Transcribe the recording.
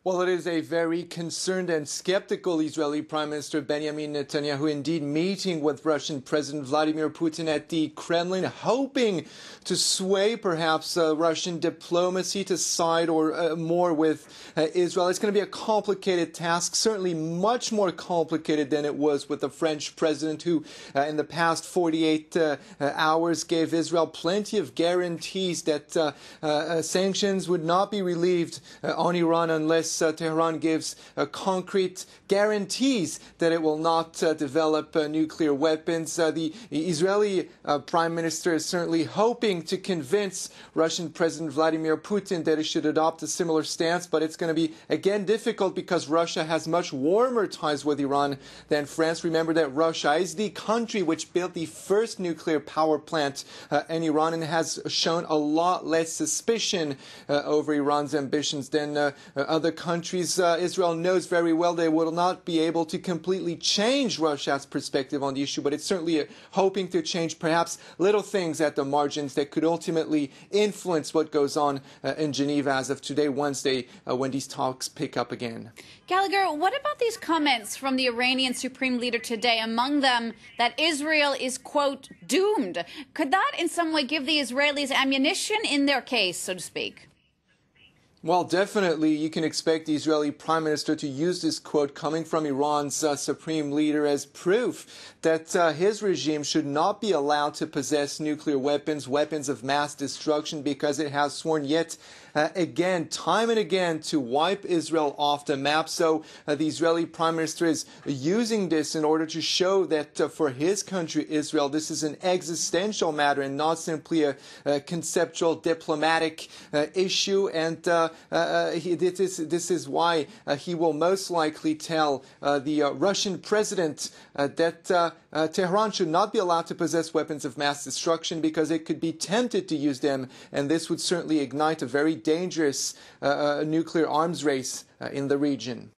Well, it is a very concerned and skeptical Israeli Prime Minister Benjamin Netanyahu indeed meeting with Russian President Vladimir Putin at the Kremlin, hoping to sway perhaps Russian diplomacy to side or more with Israel. It's going to be a complicated task, certainly much more complicated than it was with the French president who in the past 48 hours gave Israel plenty of guarantees that sanctions would not be relieved on Iran unless Tehran gives concrete guarantees that it will not develop nuclear weapons. The Israeli Prime Minister is certainly hoping to convince Russian President Vladimir Putin that he should adopt a similar stance, but it's going to be, again, difficult because Russia has much warmer ties with Iran than France. Remember that Russia is the country which built the first nuclear power plant in Iran and has shown a lot less suspicion over Iran's ambitions than other countries. Israel knows very well they will not be able to completely change Russia's perspective on the issue, but it's certainly hoping to change perhaps little things at the margins that could ultimately influence what goes on in Geneva as of today, Wednesday, when these talks pick up again. Gallagher, what about these comments from the Iranian Supreme Leader today, among them that Israel is, quote, doomed? Could that in some way give the Israelis ammunition in their case, so to speak? Well, definitely, you can expect the Israeli Prime Minister to use this quote coming from Iran's Supreme Leader as proof that his regime should not be allowed to possess nuclear weapons, weapons of mass destruction, because it has sworn yet again, time and again, to wipe Israel off the map. So the Israeli Prime Minister is using this in order to show that for his country, Israel, this is an existential matter and not simply a conceptual diplomatic issue. And this is why he will most likely tell the Russian president that Tehran should not be allowed to possess weapons of mass destruction because it could be tempted to use them, and this would certainly ignite a very dangerous nuclear arms race in the region.